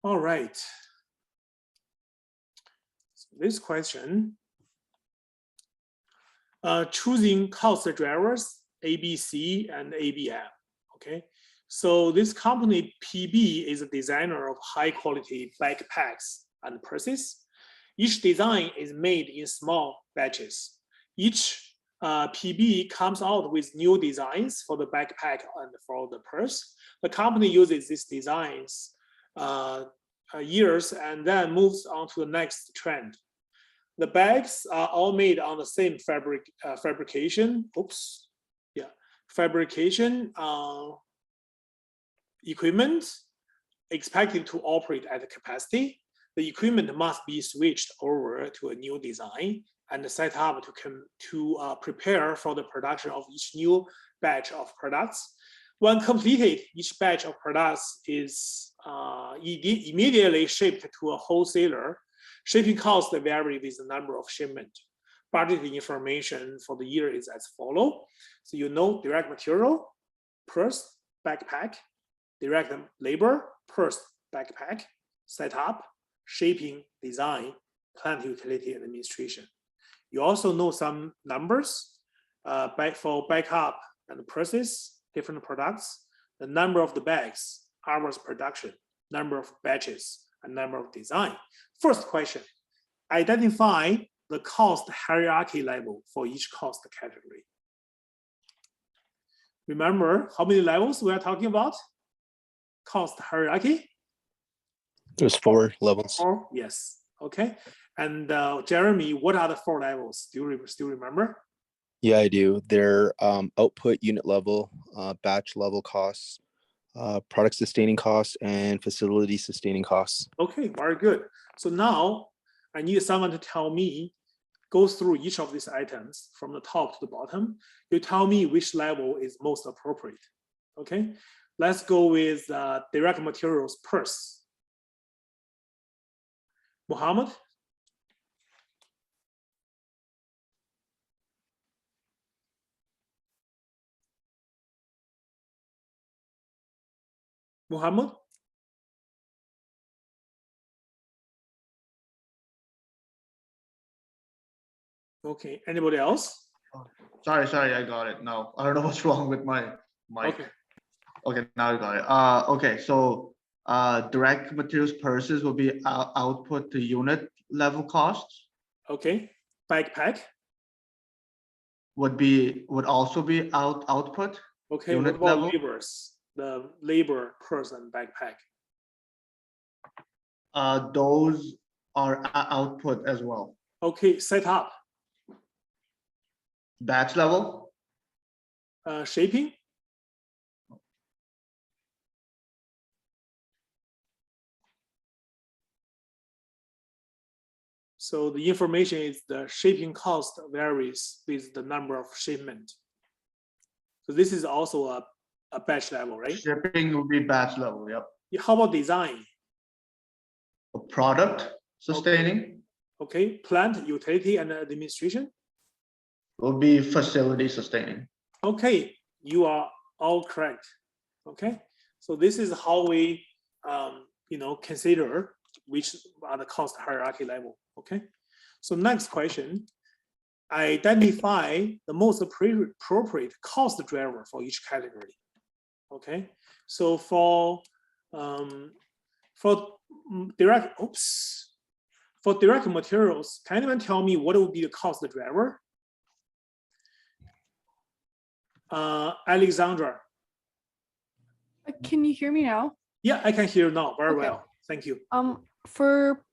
All right. So this question, choosing cost drivers, ABC and ABM, okay? So this company PB is a designer of high quality backpacks and purses. Each design is made in small batches. Each PB comes out with new designs for the backpack and for the purse. The company uses these designs years and then moves on to the next trend. The bags are all made on the same fabrication. Oops, yeah, fabrication equipment expected to operate at capacity. The equipment must be switched over to a new design and set up to prepare for the production of each new batch of products. When completed, each batch of products is immediately shipped to a wholesaler. Shipping costs vary with the number of shipment. Budget information for the year is as follows. So you know direct material, purse, backpack, direct labor, purse, backpack, setup, shipping, design, plant utility, and administration. You also know some numbers for backup and purses, different products, the number of the bags, hours production, number of batches, and number of design. First question, identify the cost hierarchy level for each cost category. Remember how many levels we are talking about? Cost hierarchy? There's 4 levels. 4, yes, okay. And Jeremy, what are the 4 levels? Do you still remember? Yeah, I do. They're output unit level, batch level costs, product sustaining costs, and facility sustaining costs. Okay, very good. So now I need someone to tell me, go through each of these items from the top to the bottom. You tell me which level is most appropriate. Okay, let's go with direct materials purse. Muhammad? Muhammad? Okay, anybody else? Sorry, I got it. No, I don't know what's wrong with my mic. Okay, now I got it. Okay, so direct materials purses will be output to unit level costs. Okay, backpack. Would also be output. Okay, unit what about level? labors? The labor person backpack. Those are output as well. Okay, setup. Batch level. Shaping. So the information is the shipping cost varies with the number of shipment. So this is also a batch level, right? Shipping will be batch level. Yep. How about design? Product sustaining. Okay, plant, utility, and administration. Will be facility sustaining. Okay, you are all correct. Okay, so this is how we consider which are the cost hierarchy level. Okay, so next question, identify the most appropriate cost driver for each category. Okay, so for direct materials, can anyone tell me what would be the cost driver? Alexandra. Can you hear me now? Yeah, I can hear you now very Okay. well. Thank you. For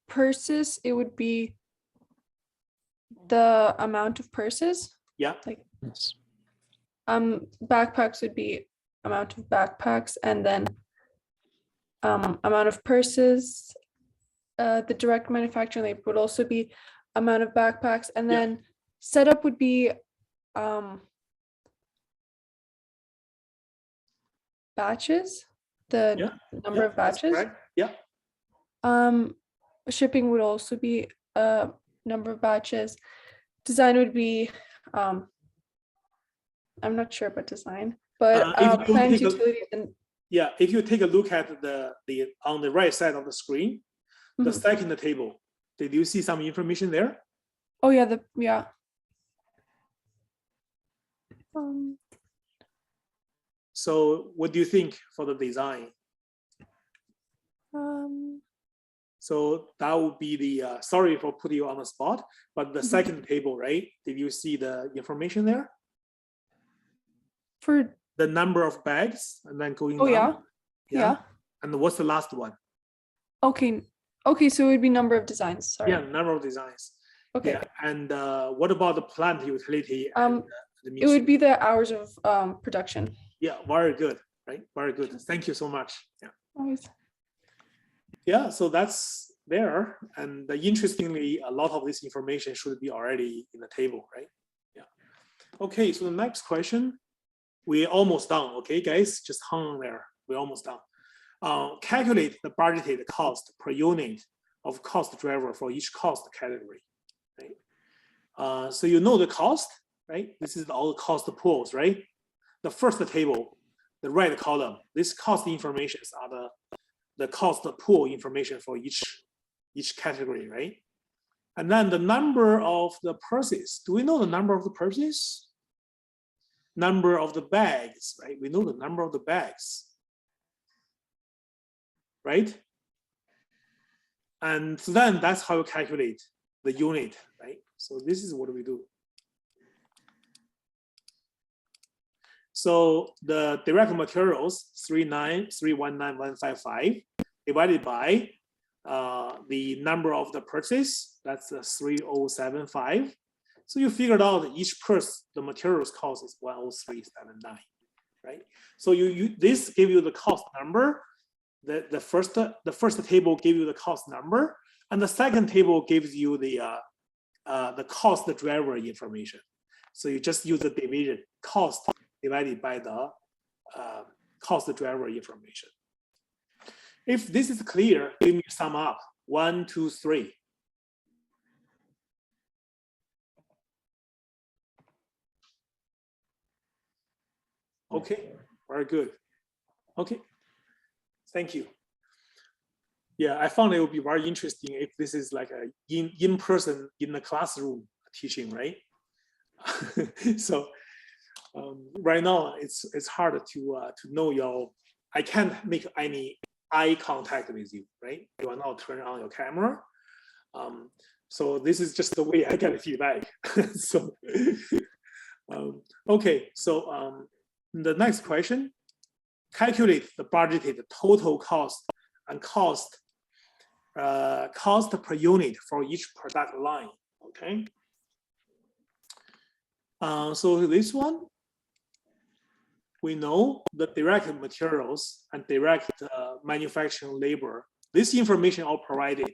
purses, it would be the amount of purses. Yeah. Like Yes. backpacks would be amount of backpacks, and then amount of purses. The direct manufacturing labor would also be amount of backpacks, and then setup would be batches, the number of batches. Yeah. Shipping would also be a number of batches. Design would be I'm not sure about design, but If you plant take a- utilities and Yeah, if you take a look at the on the right side of the screen, the Mhm. second table, did you see some information there? Oh yeah, yeah. So what do you think for the design? So that would be the, sorry for putting you on the spot, but the Mhm. second table, right? Did you see the information there? For The number of bags and then going oh down? yeah. And what's the last one? Okay. So it would be number of designs. Sorry. Yeah, number of designs. Okay. Yeah, and what about the plant utility? And, the It would be the hours of production. Yeah, very good, right? Very good. Thank you so much. Yeah. Always. Yeah, so that's there. And interestingly, a lot of this information should be already in the table, right? Yeah. Okay, so the next question, we're almost done. Okay, guys, just hang on there. We're almost done. Calculate the budgeted cost per unit of cost driver for each cost category, right? So you know the cost, right? This is all the cost pools, right? The first table, the right column, this cost information are the cost pool information for each category, right? And then the number of the purses. Do we know the number of the purses? Number of the bags, right? We know the number of the bags, right? And so then that's how you calculate the unit, right? So this is what we do. So the direct materials 3919155 divided by the number of the purchase, that's 3075. So you figured out each purse, the materials cost is 10379, right? So this give you the cost number. The first table gave you the cost number, and the second table gives you the cost driver information. So you just use the division cost divided by the cost driver information. If this is clear, give me sum up 1, 2, 3. Okay, very good. Okay, thank you. Yeah, I found it would be very interesting if this is like a in person in the classroom teaching, right? So right now it's hard to know your. I can't make any eye contact with you, right? You are not turning on your camera. So this is just the way I get feedback. So okay, so the next question: calculate the budgeted total cost and cost per unit for each product line. Okay. So this one, we know the direct materials and direct manufacturing labor. This information are provided.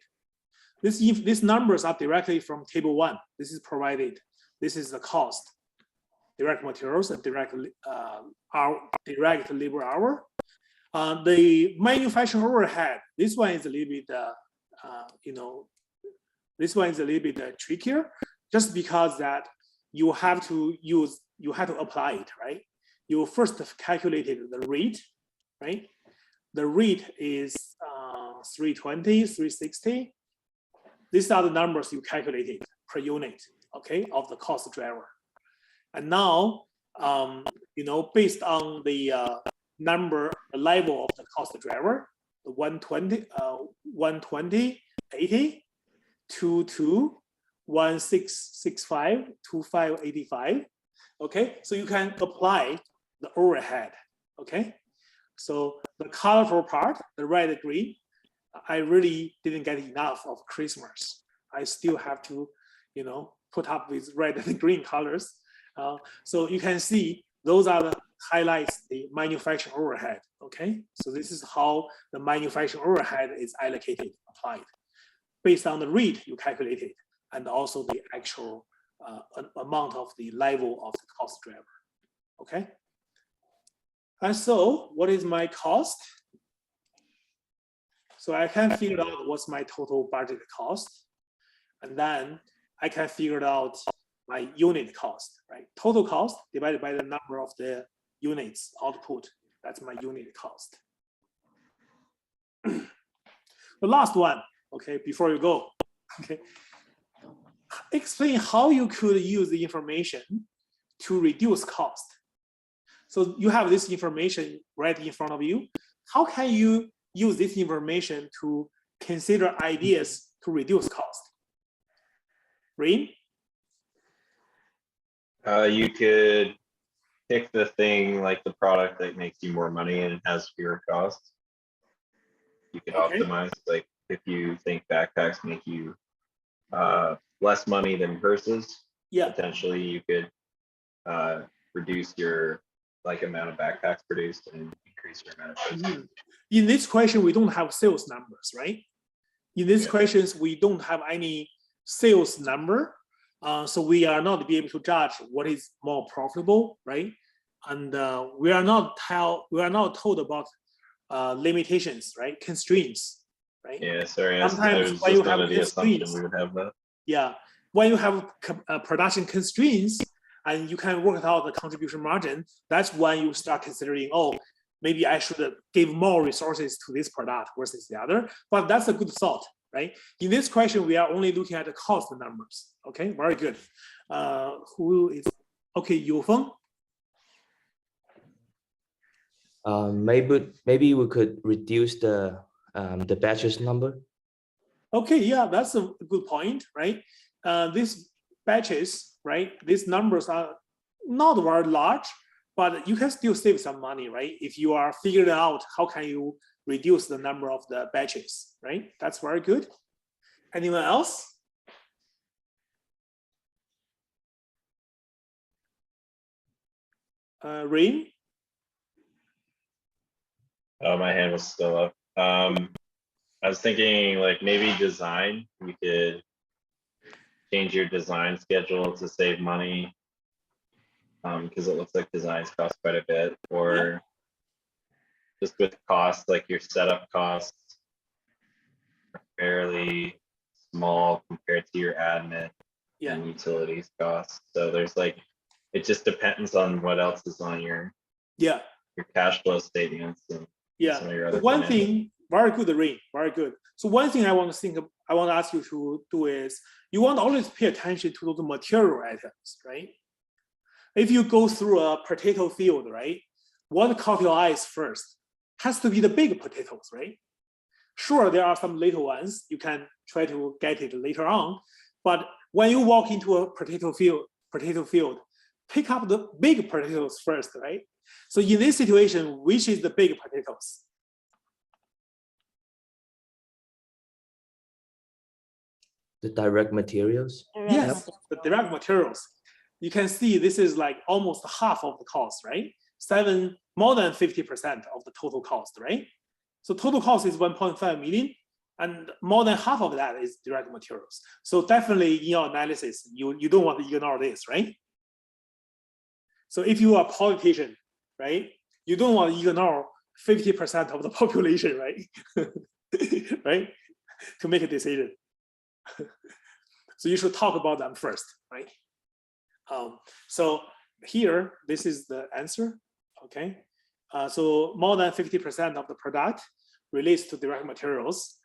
These numbers are directly from table 1. This is provided. This is the cost, direct materials and direct labor hour. The manufacturing overhead. This one is a little bit, this one is a little bit trickier, just because that you have to apply it, right? You first calculated the rate, right? The rate is 320, 360. These are the numbers you calculated per unit, okay, of the cost driver. And now, based on the the level of the cost driver, the 120, 80, 22, 1665, 2585. Okay, so you can apply the overhead. Okay, so the colorful part, the red, green, I really didn't get enough of Christmas. I still have to, put up with red and green colors. So you can see those are the highlights, the manufacturing overhead. Okay, so this is how the manufacturing overhead is allocated, applied, based on the rate you calculated, and also the actual amount of the level of the cost driver. Okay. And so what is my cost? So I can figure out what's my total budget cost. And then I can figure out my unit cost, right? Total cost divided by the number of the units output That's my unit cost. The last one, okay, before you go, okay. Explain how you could use the information to reduce cost. So you have this information right in front of you. How can you use this information to consider ideas to reduce cost? Rain? You could pick the thing like the product that makes you more money and has fewer costs. You could optimize, like if you think backpacks make you less money than purses, potentially you could reduce your amount of backpacks produced and increase your amount of purses. In this question, we don't have sales numbers, right? In these questions, we don't have any sales number. So we are not be able to judge what is more profitable, right? And we are not told about limitations, right? Constraints, right? Yeah, sorry. Sometimes when you have constraints, we would have that. Yeah, when you have production constraints and you can work out the contribution margin, that's when you start considering, oh, maybe I should give more resources to this product versus the other. But that's a good thought, right? In this question, we are only looking at the cost numbers. Okay, very good. Who is okay? Yufeng. Maybe we could reduce the batches number. Okay, yeah, that's a good point, right? These batches, right? These numbers are not very large, but you can still save some money, right? If you are figuring out how can you reduce the number of the batches, right? That's very good. Anyone else? Rain? Oh, my hand was still up. I was thinking like maybe design, you could change your design schedule to save money. Because it looks like designs cost quite a bit, or just with costs, like your setup costs are fairly small compared to your admin and utilities costs. So there's it just depends on what else is on your cash flow statements and some of your other one thing, very good, Rain, very good. So one thing I want to ask you to do is you want to always pay attention to those material items, right? If you go through a potato field, right, what caught your eyes first has to be the big potatoes, right? Sure, there are some little ones, you can try to get it later on, but when you walk into a potato field, pick up the big potatoes first, right? So in this situation, which is the big potatoes? The direct materials? Yes, the direct materials. You can see this is almost half of the cost, right? More than 50% of the total cost, right? So total cost is 1.5 million, and more than half of that is direct materials. So definitely in your analysis, you don't want to ignore this, right? So if you are a politician, right, you don't want to ignore 50% of the population, right? Right? To make a decision. So you should talk about them first, right? So here, this is the answer, okay? So more than 50% of the product relates to direct materials.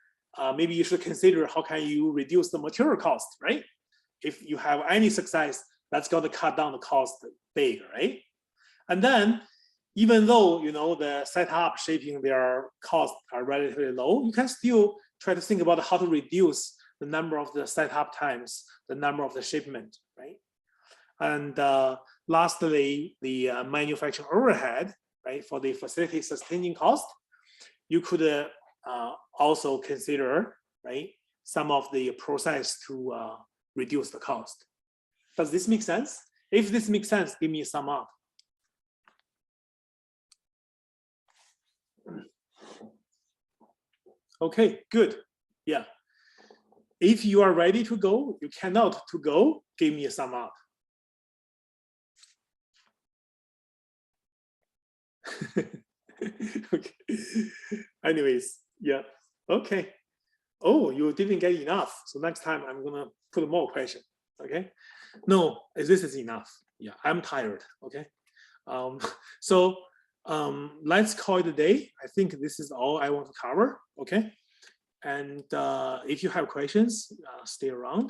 Maybe you should consider how can you reduce the material cost, right? If you have any success, that's going to cut down the cost big, right? And then, even though the setup, shaping, their costs are relatively low, you can still try to think about how to reduce the number of the setup times, the number of the shipment, right? And lastly, the manufacturing overhead, right, for the facility sustaining cost, you could also consider, right, some of the process to reduce the cost. Does this make sense? If this makes sense, give me a sum up. Okay, good. Yeah. If you are ready to go, you cannot to go, give me a sum up. Okay. Anyways, yeah. Okay. Oh, you didn't get enough. So next time I'm gonna put more questions. Okay. No, this is enough. Yeah, I'm tired. Okay. So Let's call it a day. I think this is all I want to cover. Okay. And if you have questions, stay around.